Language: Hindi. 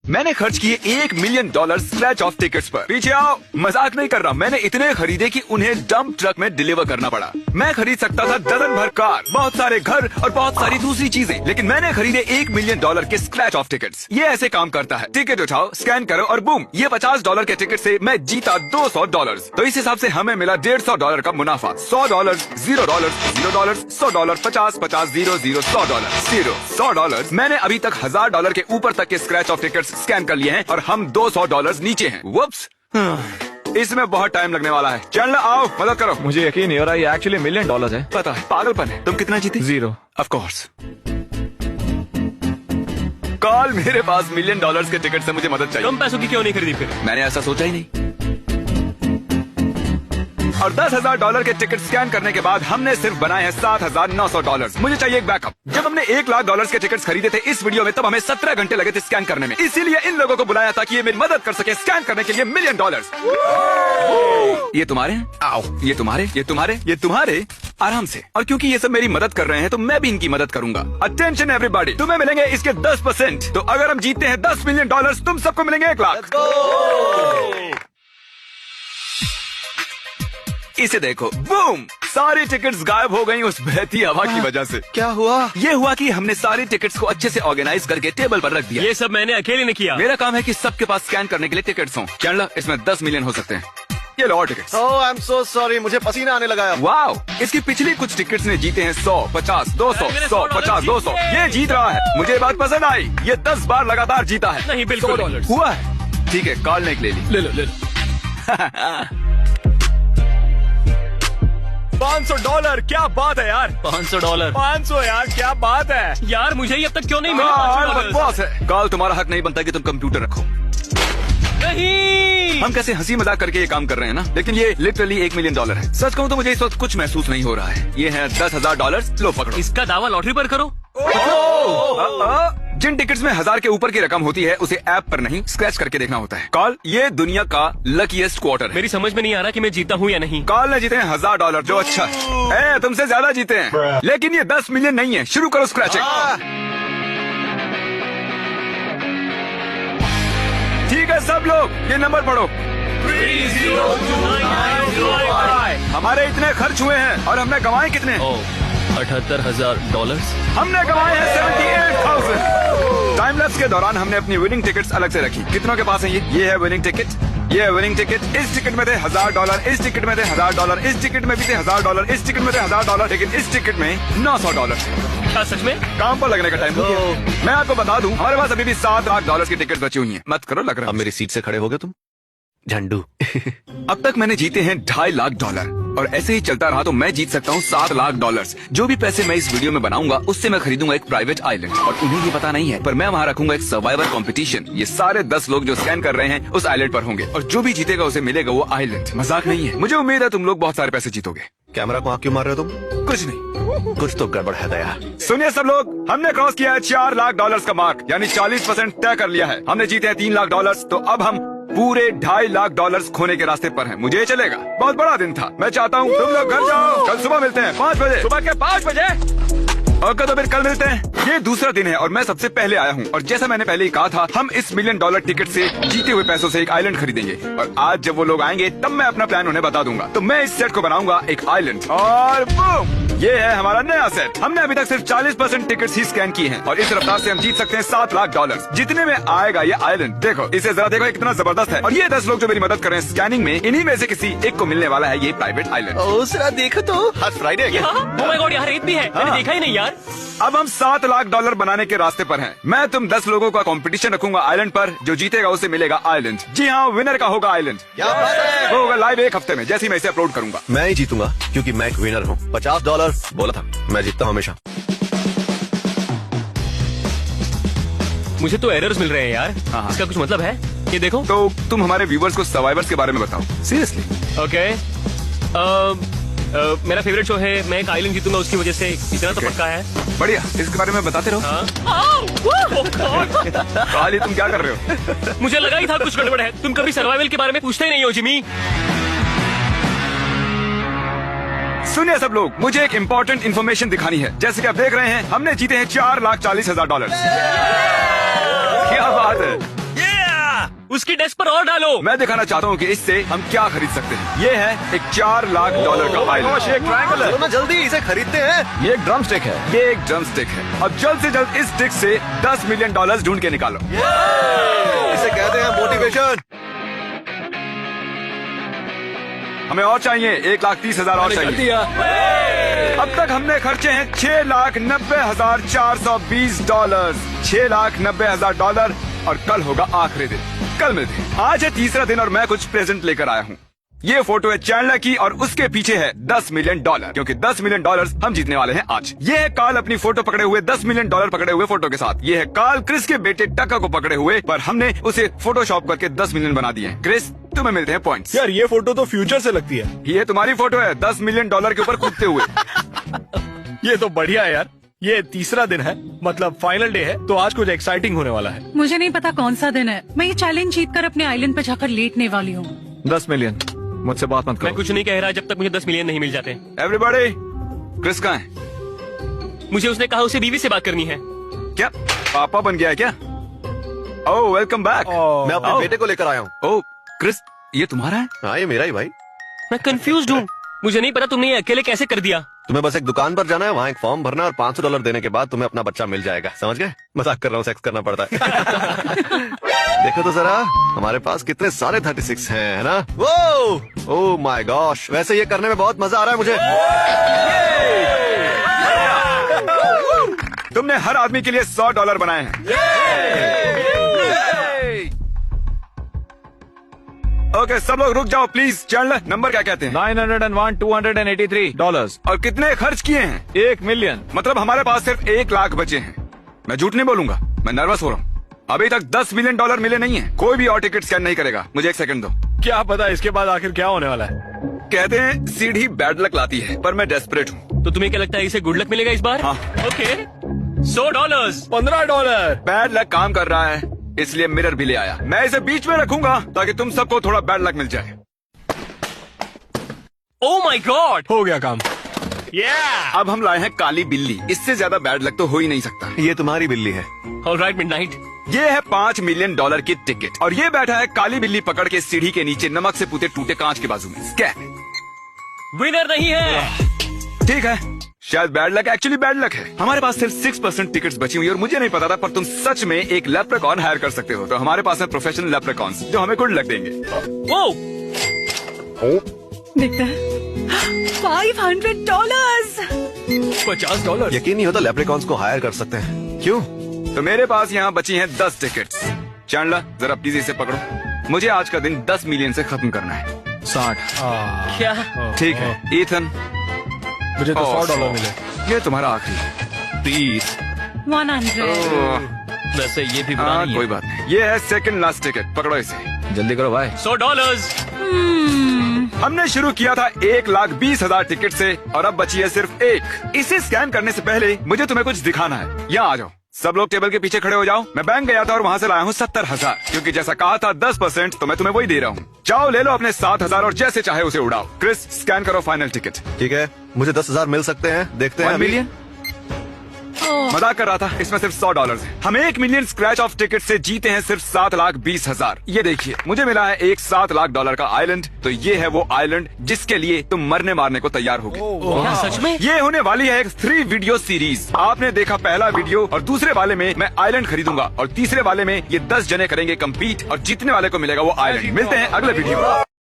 मैंने खर्च किए $1 मिलियन स्क्रैच ऑफ टिकट्स पर। पीछे आओ, मजाक नहीं कर रहा। मैंने इतने खरीदे कि उन्हें डंप ट्रक में डिलीवर करना पड़ा। मैं खरीद सकता था डजन भर कार, बहुत सारे घर और बहुत सारी दूसरी चीजें, लेकिन मैंने खरीदे $1 मिलियन के स्क्रैच ऑफ टिकट्स। ये ऐसे काम करता है। टिकट उठाओ, स्कैन करो और बूम, ये $50 के टिकट से मैं जीता $200। तो इस हिसाब से हमें मिला $150 का मुनाफा। $100, $0, $0, $100, 50, 50, 0, 0, $100, 0, $100। मैंने अभी तक $1000 के ऊपर तक के स्क्रैच ऑफ टिकट्स स्कैन कर लिए हैं और हम $200 नीचे हैं। वुप्स, इसमें बहुत टाइम लगने वाला है। चल आओ, मदद करो। मुझे यकीन नहीं हो रहा, ये एक्चुअली $1 मिलियन है। पता है, पागलपन है। तुम कितना जीते? 0। Of course. कॉल, मेरे पास $1 मिलियन के टिकट से मुझे मदद चाहिए। कम पैसों की क्यों नहीं खरीदी फिर? मैंने ऐसा सोचा ही नहीं। और $10,000 के टिकट स्कैन करने के बाद हमने सिर्फ बनाए हैं $7,900। मुझे चाहिए एक बैकअप। जब हमने $1 लाख के टिकट्स खरीदे थे इस वीडियो में, तब हमें 17 घंटे लगे थे स्कैन करने में। इसीलिए इन लोगों को बुलाया था कि ये मेरी मदद कर सके स्कैन करने के लिए $1 मिलियन। ये तुम्हारे हैं? आओ, ये तुम्हारे, ये तुम्हारे, ये तुम्हारे। आराम से। और क्योंकि ये सब मेरी मदद कर रहे हैं तो मैं भी इनकी मदद करूंगा। अटेंशन एवरीबॉडी, तुम्हें मिलेंगे इसके 10%। तो अगर हम जीतते हैं $10 मिलियन, तुम सबको मिलेंगे $1 लाख। इसे देखो, बूम, सारी टिकट्स गायब हो गई उस बहती हवा की वजह से। क्या हुआ? ये हुआ कि हमने सारी टिकट्स को अच्छे से ऑर्गेनाइज करके टेबल पर रख दिया। ये सब मैंने अकेले ने किया। मेरा काम है कि सबके पास स्कैन करने के लिए टिकट्स हों। चैनल, इसमें 10 मिलियन हो सकते हैं। ये लो और tickets. Oh, I am so sorry, मुझे पसीना आने लगा है। वाओ, इसकी पिछली कुछ टिकट्स ने जीते हैं 100, 50, 200, 100, 50, 200। ये जीत रहा है। मुझे ये बात पसंद आई। ये 10 बार लगातार जीता है। नहीं, बिल्कुल $100 हुआ है। ठीक है, कॉल ने एक ले ली। ले लो, ले लो। $500, क्या बात है यार। $500। 500 यार, क्या बात है यार, मुझे ये अब तक क्यों नहीं मिला? बकवास है। कॉल, तुम्हारा हक नहीं बनता कि तुम कंप्यूटर रखो। नहीं, हम कैसे हंसी मजाक करके ये काम कर रहे हैं ना, लेकिन ये लिटरली $1 मिलियन है। सच कहूँ तो मुझे इस वक्त कुछ महसूस नहीं हो रहा है। ये है $10,000। लो पकड़ो। इसका दावा लॉटरी पर करो। जिन टिकट्स में 1000 के ऊपर की रकम होती है उसे ऐप पर नहीं, स्क्रैच करके देखना होता है। कॉल, ये दुनिया का लकीएस्ट क्वार्टर है। मेरी समझ में नहीं आ रहा कि मैं जीता हूँ या नहीं। कॉल ने जीते हैं $1000, जो अच्छा है। तुमसे ज्यादा जीते हैं, लेकिन ये 10 मिलियन नहीं है। शुरू करो स्क्रैचिंग। ठीक है सब लोग, ये नंबर पढ़ो। 3029905। हमारे इतने खर्च हुए हैं और हमने कमाए कितने? $78,000। हमने कमाए हैं 78,000। टाइम लैप्स के दौरान हमने अपनी विनिंग टिकट्स अलग से रखी। कितनों के पास है ये है विनिंग टिकट, ये है विनिंग टिकट। इस टिकट में थे $1000, इस टिकट में थे $1000, इस टिकट में भी थे $1000, इस टिकट में थे $1000, लेकिन इस टिकट में $900। क्या सच में? काम पर लगने का टाइम हो गया। मैं आपको बता दूं, हमारे पास अभी भी $7 लाख की टिकट बची हुई है। मत करो, लग रहा अब मेरी सीट से खड़े हो गए तुम झंडू। अब तक मैंने जीते हैं $2.5 लाख और ऐसे ही चलता रहा तो मैं जीत सकता हूँ $7 लाख। जो भी पैसे मैं इस वीडियो में बनाऊंगा उससे मैं खरीदूंगा एक प्राइवेट आइलैंड, और उन्हें ये पता नहीं है, पर मैं वहाँ रखूंगा एक सर्वाइवर कंपटीशन। ये सारे 10 लोग जो स्कैन कर रहे हैं उस आइलैंड पर होंगे, और जो भी जीतेगा उसे मिलेगा वो आइलैंड। मजाक नहीं है। मुझे उम्मीद है तुम लोग बहुत सारे पैसे जीतोगे। कैमरा को आँख क्यों मार रहे हो तुम? कुछ नहीं, कुछ तो गड़बड़ है दया। सुनिए सब लोग, हमने क्रॉस किया है $4 लाख का मार्क, यानी 40% तय कर लिया है। हमने जीते हैं $3 लाख, तो अब हम पूरे $2.5 लाख खोने के रास्ते पर हैं। मुझे ये चलेगा। बहुत बड़ा दिन था। मैं चाहता हूँ तुम लोग घर जाओ। कल सुबह मिलते हैं 5 बजे। सुबह के 5 बजे। ओके, तो फिर कल मिलते हैं। ये दूसरा दिन है और मैं सबसे पहले आया हूँ, और जैसा मैंने पहले ही कहा था, हम इस $1 मिलियन टिकट से जीते हुए पैसों से एक आइलैंड खरीदेंगे। और आज जब वो लोग आएंगे तब मैं अपना प्लान उन्हें बता दूंगा। तो मैं इस सेट को बनाऊंगा एक आइलैंड, और बूम, ये है हमारा नया सेट। हमने अभी तक सिर्फ 40% टिकट्स ही स्कैन किए हैं, और इस रफ्तार से हम जीत सकते हैं $7 लाख। जितने में आएगा ये आइलैंड, देखो इसे जरा देखो, कितना जबरदस्त है। और ये 10 लोग जो मेरी मदद कर रहे हैं स्कैनिंग में, इन्हीं में से किसी एक को मिलने वाला है ये प्राइवेट आइलैंड। जरा देखो तो, आज फ्राइडे है क्या? ओह माय गॉड, यहाँ रेत भी है। मैंने देखा ही नहीं यार। अब हम $7 लाख बनाने के रास्ते पर हैं। मैं तुम 10 लोगों का कंपटीशन रखूंगा आइलैंड पर। जो जीतेगा उसे मिलेगा आइलैंड। जी हाँ, विनर का होगा आइलैंड। वो होगा लाइव 1 हफ्ते में, जैसे ही मैं इसे अपलोड करूंगा। मैं ही जीतूंगा क्योंकि मैं एक विनर हूँ। $50 बोला था, मैं जीतता हूँ हमेशा। मुझे तो एरर्स मिल रहे हैं यार। हाँ। इसका कुछ मतलब है? ये देखो। तो तुम हमारे व्यूवर्स को सर्वाइवर्स के बारे में बताओ, सीरियसली। ओके, मेरा फेवरेट शो है। मैं एक आइलैंड जीतूंगा उसकी वजह से, इतना तो पक्का है। बढ़िया, इसके बारे में बताते रहो। काली, तुम क्या कर रहे हो? मुझे लगा ही था कुछ गड़बड़ है। तुम कभी सर्वाइवल के बारे में पूछते ही नहीं हो जिमी। सुनिए सब लोग, मुझे एक इम्पोर्टेंट इन्फॉर्मेशन दिखानी है। जैसे कि आप देख रहे हैं, हमने जीते हैं $4,40,000। क्या बात है। उसकी डेस्क पर और डालो। मैं दिखाना चाहता हूँ कि इससे हम क्या खरीद सकते हैं। ये है एक $4 लाख का आइलैंड। एक ट्रायंगल है। चलो ना जल्दी इसे खरीदते हैं। ये एक ड्रम स्टिक है। ये एक ड्रम स्टिक है। अब जल्द से जल्द इस स्टिक से $10 मिलियन ढूंढ के निकालो। इसे कहते हैं मोटिवेशन। हमें और चाहिए 1,30,000 और चाहिए। दिया। अब तक हमने खर्चे हैं $6,90,420। $6,90,000 और कल होगा आखिरी दिन। कल मिलते हैं। आज है तीसरा दिन और मैं कुछ प्रेजेंट लेकर आया हूँ। ये फोटो है चैंडलर की और उसके पीछे है $10 मिलियन, क्योंकि $10 मिलियन हम जीतने वाले हैं आज। ये है कार्ल अपनी फोटो पकड़े हुए $10 मिलियन पकड़े हुए फोटो के साथ। ये है कार्ल क्रिस के बेटे टक्का को पकड़े हुए, पर हमने उसे फोटोशॉप करके 10 मिलियन बना दिए हैं। क्रिस, तुम्हें मिलते हैं पॉइंट्स। यार ये फोटो तो फ्यूचर से लगती है। ये तुम्हारी फोटो है $10 मिलियन के ऊपर कूदते हुए। ये तो बढ़िया है यार। ये तीसरा दिन है, मतलब फाइनल डे है, तो आज कुछ एक्साइटिंग होने वाला है। मुझे नहीं पता कौन सा दिन है। मैं ये चैलेंज जीतकर अपने आइलैंड पे जाकर लेटने वाली हूँ। 10 मिलियन। मुझसे बात मत मैं करो। कुछ नहीं कह रहा जब तक मुझे 10 मिलियन नहीं मिल जाते। एवरीबॉडी, क्रिस कहाँ है? मुझे उसने कहा उसे बीवी से बात करनी है। क्या पापा बन गया है क्या? ओह, वेलकम बैक। मैं अपने बेटे को लेकर आया हूँ। ओह क्रिस, ये तुम्हारा है? हाँ ये मेरा ही भाई। मैं कंफ्यूज हूँ। मुझे नहीं पता तुमने ये अकेले कैसे कर दिया। तुम्हें बस एक दुकान पर जाना है, वहाँ एक फॉर्म भरना है और $500 देने के बाद तुम्हें अपना बच्चा मिल जाएगा। समझ गए? मजाक कर रहा हूँ, सेक्स करना पड़ता है। देखो तो जरा, हमारे पास कितने सारे 36 हैं, है ना? वो ओह माय गॉश, वैसे ये करने में बहुत मजा आ रहा है मुझे। तुमने हर आदमी के लिए $100 बनाए हैं। ओके, सब लोग रुक जाओ प्लीज। चैंडलर, नंबर क्या कहते हैं? 901,283 और कितने खर्च किए हैं? 1 मिलियन। मतलब हमारे पास सिर्फ 1 लाख बचे हैं। मैं झूठ नहीं बोलूंगा, मैं नर्वस हो रहा हूँ। अभी तक $10 मिलियन मिले नहीं है। कोई भी और टिकट स्कैन नहीं करेगा। मुझे 1 सेकंड दो। क्या पता इसके बाद आखिर क्या होने वाला है। कहते हैं सीढ़ी बैड लक लाती है, पर मैं डेस्परेट हूँ। तो तुम्हें क्या लगता है इसे गुड लक मिलेगा इस बार? हाँ। ओके, $100। $15। बैड लक काम कर रहा है, इसलिए मिरर भी ले आया। मैं इसे बीच में रखूंगा ताकि तुम सबको थोड़ा बैड लक मिल जाए। ओह माय गॉड, हो गया काम। अब हम लाए हैं काली बिल्ली। इससे ज्यादा बैड लक तो हो ही नहीं सकता। ये तुम्हारी बिल्ली है। Alright midnight. ये है $5 मिलियन की टिकट और ये बैठा है काली बिल्ली पकड़ के सीढ़ी के नीचे नमक से पूते टूटे कांच के बाजू में। स्कैन। विनर नहीं है। ठीक है, शायद bad luck actually bad luck है। हमारे पास सिर्फ 6% टिकट्स बची हुई और मुझे नहीं पता था, पर तुम सच में एक लेप्रेकॉन हायर कर सकते हो। तो हमारे पास है प्रोफेशनल लेप्रेकॉन्स जो हमें गुड लक देंगे। वो देखते हैं। $500। $50। यकीन नहीं होता लेप्रेकॉन्स को हायर कर सकते हैं। क्यों? तो मेरे पास यहाँ बची हैं 10 टिकट्स। चैंडलर, जरा प्लीज इसे पकड़ो। मुझे आज का दिन 10 मिलियन से खत्म करना है। 60। क्या? ठीक है ईथन, मुझे तो $100 मिले। ये तुम्हारा आखिरी 30। 100। वैसे ये भी बुरा हाँ, नहीं कोई है। बात नहीं। ये है सेकंड लास्ट टिकट, पकड़ो इसे। जल्दी करो भाई। $100। हमने शुरू किया था 1,20,000 टिकट से और अब बची है सिर्फ 1। इसे स्कैन करने से पहले मुझे तुम्हें कुछ दिखाना है। यहाँ आ जाओ। सब लोग टेबल के पीछे खड़े हो जाओ। मैं बैंक गया था और वहाँ से लाया हूँ 70,000, क्योंकि जैसा कहा था 10%, तो मैं तुम्हें वही दे रहा हूँ। जाओ ले लो अपने 7,000 और जैसे चाहे उसे उड़ाओ। क्रिस, स्कैन करो फाइनल टिकट। ठीक है, मुझे 10,000 मिल सकते हैं। देखते हैं 1 अभी। मिलियन? मजाक कर रहा था, इसमें सिर्फ $100 है। हम 1 मिलियन स्क्रैच ऑफ टिकट से जीते हैं सिर्फ 7,20,000। ये देखिए, मुझे मिला है एक $7 लाख का आइलैंड। तो ये है वो आइलैंड जिसके लिए तुम मरने मारने को तैयार होगे। क्या सच में? ये होने वाली है एक 3 वीडियो सीरीज। आपने देखा पहला वीडियो, और दूसरे वाले में मैं आइलैंड खरीदूंगा और तीसरे वाले में ये 10 जने करेंगे कम्पीट और जीतने वाले को मिलेगा वो आइलैंड। मिलते हैं अगले वीडियो में।